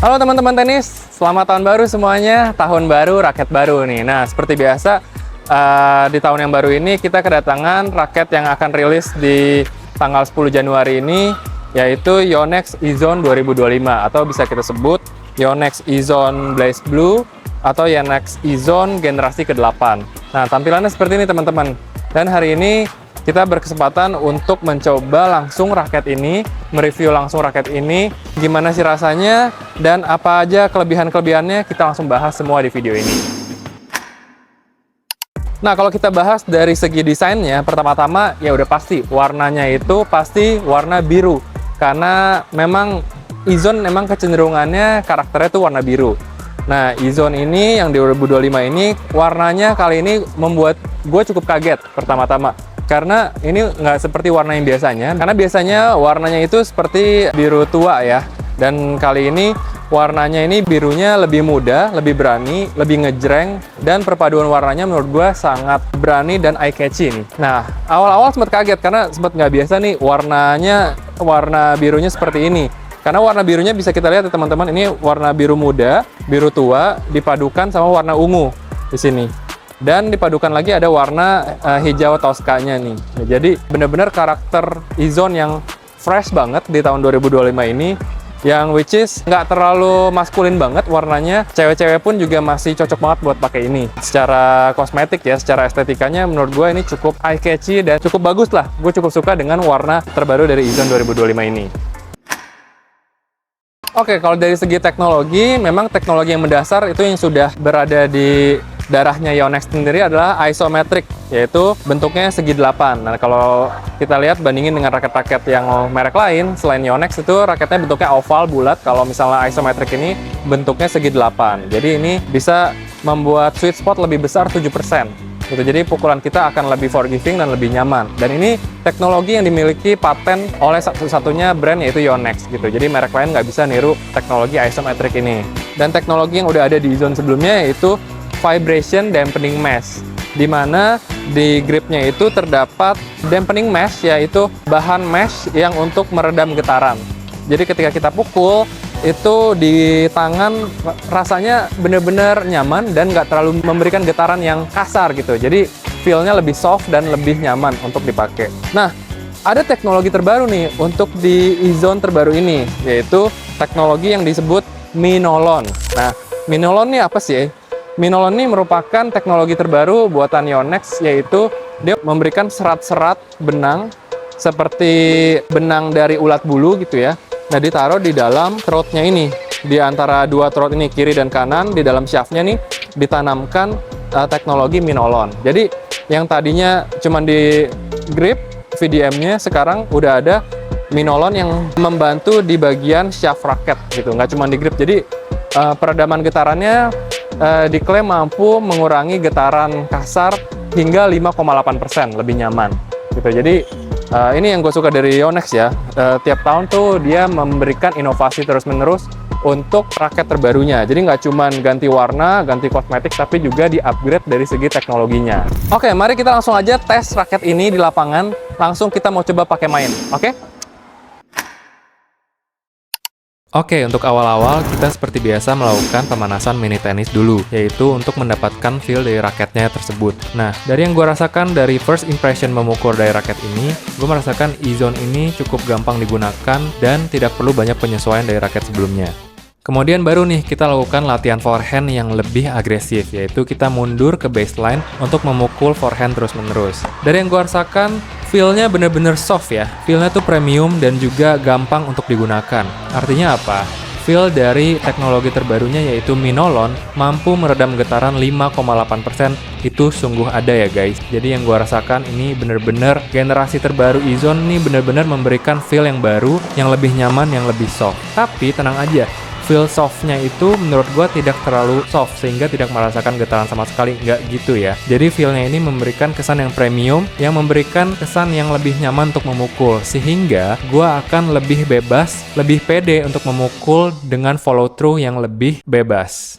Halo teman-teman tenis, selamat tahun baru semuanya. Tahun baru, raket baru nih. Nah, seperti biasa, di tahun yang baru ini kita kedatangan raket yang akan rilis di tanggal 10 Januari ini, yaitu Yonex E-Zone 2025, atau bisa kita sebut Yonex E-Zone Blaze Blue, atau Yonex E-Zone generasi ke-8. Nah, tampilannya seperti ini teman-teman. Dan hari ini kita berkesempatan untuk mencoba langsung raket ini, mereview langsung raket ini, gimana sih rasanya, dan apa aja kelebihan-kelebihannya, kita langsung bahas semua di video ini. Nah, kalau kita bahas dari segi desainnya, pertama-tama ya udah pasti, warnanya itu pasti warna biru. Karena memang E-Zone memang kecenderungannya karakternya tuh warna biru. Nah, E-Zone ini yang di 2025 ini, warnanya kali ini membuat gue cukup kaget pertama-tama. Karena ini nggak seperti warna yang biasanya, karena biasanya warnanya itu seperti biru tua ya. Dan kali ini warnanya ini birunya lebih muda, lebih berani, lebih ngejreng, dan perpaduan warnanya menurut gue sangat berani dan eye-catchy nih. Nah, awal-awal sempat kaget karena sempat nggak biasa nih warna birunya seperti ini. Karena warna birunya bisa kita lihat ya teman-teman, ini warna biru muda, biru tua, dipadukan sama warna ungu di sini. Dan dipadukan lagi ada warna hijau Tosca-nya nih. Nah, jadi benar-benar karakter E-Zone yang fresh banget di tahun 2025 ini, yang which is nggak terlalu maskulin banget warnanya. Cewek-cewek pun juga masih cocok banget buat pakai ini. Secara kosmetik ya, secara estetikanya menurut gue ini cukup eye-catchy dan cukup bagus lah. Gue cukup suka dengan warna terbaru dari E-Zone 2025 ini. Oke, kalau dari segi teknologi, memang teknologi yang mendasar itu yang sudah berada di darahnya Yonex sendiri adalah isometric, yaitu bentuknya segi 8. Nah, kalau kita lihat bandingin dengan raket-raket yang merek lain selain Yonex, itu raketnya bentuknya oval bulat. Kalau misalnya isometric ini bentuknya segi 8. Jadi ini bisa membuat sweet spot lebih besar 7%. Gitu. Jadi pukulan kita akan lebih forgiving dan lebih nyaman. Dan ini teknologi yang dimiliki paten oleh satu-satunya brand, yaitu Yonex gitu. Jadi merek lain nggak bisa niru teknologi isometric ini. Dan teknologi yang udah ada di E-Zone sebelumnya yaitu vibration dampening mesh, di mana di gripnya itu terdapat dampening mesh, yaitu bahan mesh yang untuk meredam getaran. Jadi ketika kita pukul itu di tangan rasanya benar-benar nyaman dan nggak terlalu memberikan getaran yang kasar gitu. Jadi feel-nya lebih soft dan lebih nyaman untuk dipakai. Nah, ada teknologi terbaru nih untuk di E-Zone terbaru ini, yaitu teknologi yang disebut Minolon. Nah, Minolon ini apa sih? Minolon ini merupakan teknologi terbaru buatan Yonex, yaitu dia memberikan serat-serat benang seperti benang dari ulat bulu gitu ya. Nah, ditaruh di dalam throat-nya ini, di antara dua throat ini, kiri dan kanan, di dalam shaft-nya nih ditanamkan teknologi Minolon. Jadi yang tadinya cuma di grip VDM-nya, sekarang udah ada Minolon yang membantu di bagian shaft raket gitu, nggak cuma di grip. Jadi peredaman getarannya diklaim mampu mengurangi getaran kasar hingga 5,8%, lebih nyaman gitu. Jadi ini yang gue suka dari Yonex ya. Tiap tahun tuh dia memberikan inovasi terus-menerus untuk raket terbarunya. Jadi nggak cuma ganti warna, ganti kosmetik, tapi juga di-upgrade dari segi teknologinya. Oke, mari kita langsung aja tes raket ini di lapangan. Langsung kita mau coba pakai main, oke? Oke, untuk awal-awal kita seperti biasa melakukan pemanasan mini tenis dulu, yaitu untuk mendapatkan feel dari raketnya tersebut. Nah, dari yang gue rasakan dari first impression memukul dari raket ini, gue merasakan E-Zone ini cukup gampang digunakan dan tidak perlu banyak penyesuaian dari raket sebelumnya. Kemudian baru nih kita lakukan latihan forehand yang lebih agresif, yaitu kita mundur ke baseline untuk memukul forehand terus-menerus. Dari yang gue rasakan, feel-nya bener-bener soft ya. Feel-nya tuh premium dan juga gampang untuk digunakan. Artinya apa? Feel dari teknologi terbarunya yaitu Minolon mampu meredam getaran 5,8%. Itu sungguh ada ya guys. Jadi yang gua rasakan ini bener-bener generasi terbaru E-Zone ini bener-bener memberikan feel yang baru, yang lebih nyaman, yang lebih soft. Tapi tenang aja, feel softnya itu menurut gue tidak terlalu soft sehingga tidak merasakan getaran sama sekali, nggak gitu ya. Jadi feelnya ini memberikan kesan yang premium, yang memberikan kesan yang lebih nyaman untuk memukul, sehingga gue akan lebih bebas, lebih pede untuk memukul dengan follow through yang lebih bebas.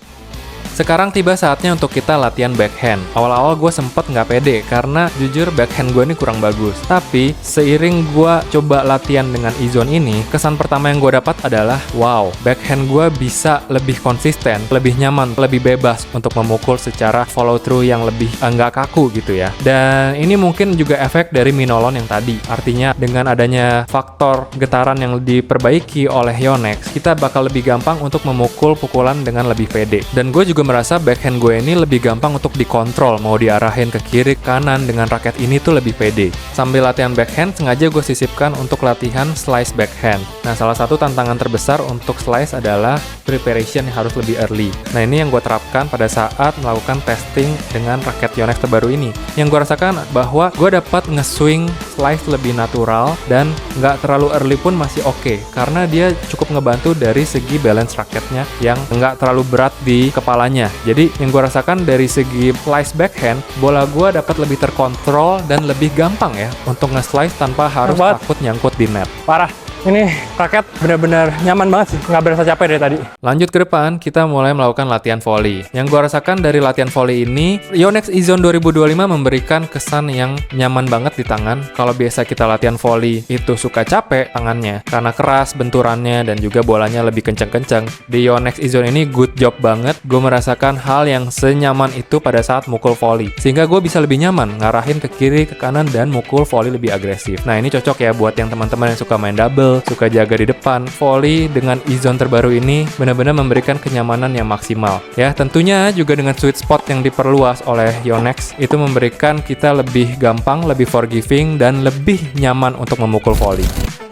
Sekarang tiba saatnya untuk kita latihan backhand. Awal-awal gue sempet nggak pede karena jujur backhand gue ini kurang bagus. Tapi seiring gue coba latihan dengan E-Zone ini, kesan pertama yang gue dapat adalah wow, backhand gue bisa lebih konsisten, lebih nyaman, lebih bebas untuk memukul secara follow through yang lebih nggak kaku gitu ya. Dan ini mungkin juga efek dari Minolon yang tadi. Artinya dengan adanya faktor getaran yang diperbaiki oleh Yonex, kita bakal lebih gampang untuk memukul pukulan dengan lebih pede. Dan gue juga merasa backhand gue ini lebih gampang untuk dikontrol, mau diarahin ke kiri, kanan dengan raket ini tuh lebih pede. Sambil latihan backhand, sengaja gue sisipkan untuk latihan slice backhand. Nah, salah satu tantangan terbesar untuk slice adalah preparation yang harus lebih early. Nah, ini yang gue terapkan pada saat melakukan testing dengan raket Yonex terbaru ini. Yang gue rasakan bahwa gue dapat nge-swing slice lebih natural dan nggak terlalu early pun masih oke, karena dia cukup ngebantu dari segi balance raketnya yang nggak terlalu berat di kepalanya. Jadi yang gue rasakan dari segi slice backhand, bola gue dapat lebih terkontrol dan lebih gampang ya untuk nge-slice tanpa harus takut nyangkut di net. Parah. Ini raket benar-benar nyaman banget sih, nggak berasa capek dari tadi. Lanjut ke depan, kita mulai melakukan latihan volley. Yang gue rasakan dari latihan volley ini, Yonex E-Zone 2025 memberikan kesan yang nyaman banget di tangan. Kalau biasa kita latihan volley itu suka capek tangannya, karena keras benturannya dan juga bolanya lebih kenceng-kenceng. Di Yonex E-Zone ini good job banget, gue merasakan hal yang senyaman itu pada saat mukul volley. Sehingga gue bisa lebih nyaman, ngarahin ke kiri, ke kanan, dan mukul volley lebih agresif. Nah, ini cocok ya buat yang teman-teman yang suka main double, suka jaga di depan. Volley dengan E-Zone terbaru ini benar-benar memberikan kenyamanan yang maksimal. Ya, tentunya juga dengan sweet spot yang diperluas oleh Yonex itu memberikan kita lebih gampang, lebih forgiving, dan lebih nyaman untuk memukul volley.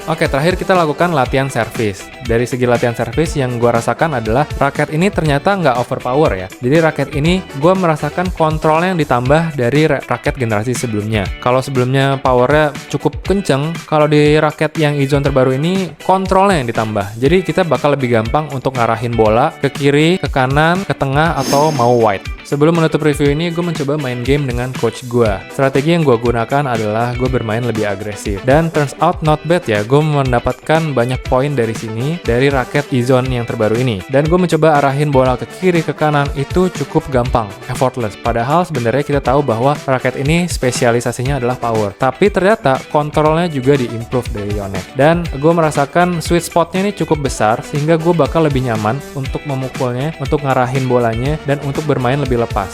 Oke, terakhir kita lakukan latihan servis. Dari segi latihan servis yang gue rasakan adalah raket ini ternyata nggak overpower ya. Jadi raket ini gue merasakan kontrolnya yang ditambah dari raket generasi sebelumnya. Kalau sebelumnya powernya cukup kenceng, kalau di raket yang E-Zone terbaru ini kontrolnya yang ditambah. Jadi kita bakal lebih gampang untuk ngarahin bola ke kiri, ke kanan, ke tengah, atau mau wide. Sebelum menutup review ini, gue mencoba main game dengan coach gue. Strategi yang gue gunakan adalah gue bermain lebih agresif. Dan turns out not bad ya, gue mendapatkan banyak poin dari sini, dari raket E-Zone yang terbaru ini. Dan gue mencoba arahin bola ke kiri, ke kanan, itu cukup gampang, effortless. Padahal sebenarnya kita tahu bahwa raket ini spesialisasinya adalah power. Tapi ternyata kontrolnya juga di-improve dari Yonex. Dan gue merasakan sweet spotnya ini cukup besar, sehingga gue bakal lebih nyaman untuk memukulnya, untuk ngarahin bolanya, dan untuk bermain lebih lepas.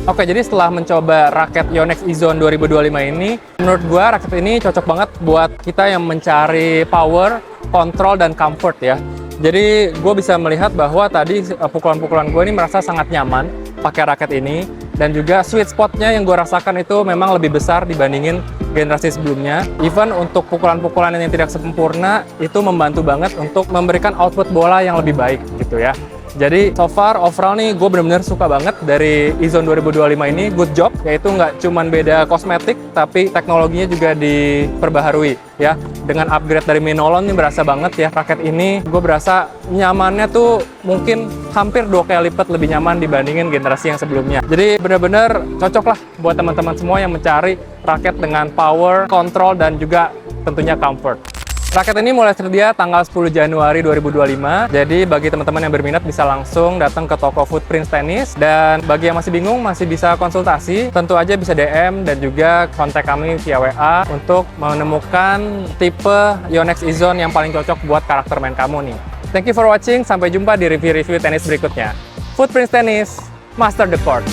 Oke, jadi setelah mencoba raket Yonex E-Zone 2025 ini, menurut gua raket ini cocok banget buat kita yang mencari power, kontrol, dan comfort ya. Jadi gue bisa melihat bahwa tadi pukulan-pukulan gue ini merasa sangat nyaman pakai raket ini, dan juga sweet spotnya yang gue rasakan itu memang lebih besar dibandingin generasi sebelumnya. Even untuk pukulan-pukulan yang tidak sempurna itu membantu banget untuk memberikan output bola yang lebih baik gitu ya. Jadi so far overall nih gue benar-benar suka banget dari E-Zone 2025 ini. Good job, yaitu nggak cuman beda kosmetik tapi teknologinya juga diperbaharui ya. Dengan upgrade dari Minolon nih berasa banget ya raket ini. Gue berasa nyamannya tuh mungkin hampir 2 kali lipat lebih nyaman dibandingin generasi yang sebelumnya. Jadi benar-benar cocok lah buat teman-teman semua yang mencari raket dengan power, control, dan juga tentunya comfort. Raket ini mulai tersedia tanggal 10 Januari 2025. Jadi bagi teman-teman yang berminat bisa langsung datang ke toko Footprints Tennis. Dan bagi yang masih bingung masih bisa konsultasi. Tentu aja bisa DM dan juga kontak kami via WA untuk menemukan tipe Yonex E-Zone yang paling cocok buat karakter main kamu nih. Thank you for watching. Sampai jumpa di review-review tenis berikutnya. Footprints Tennis, Master the Court.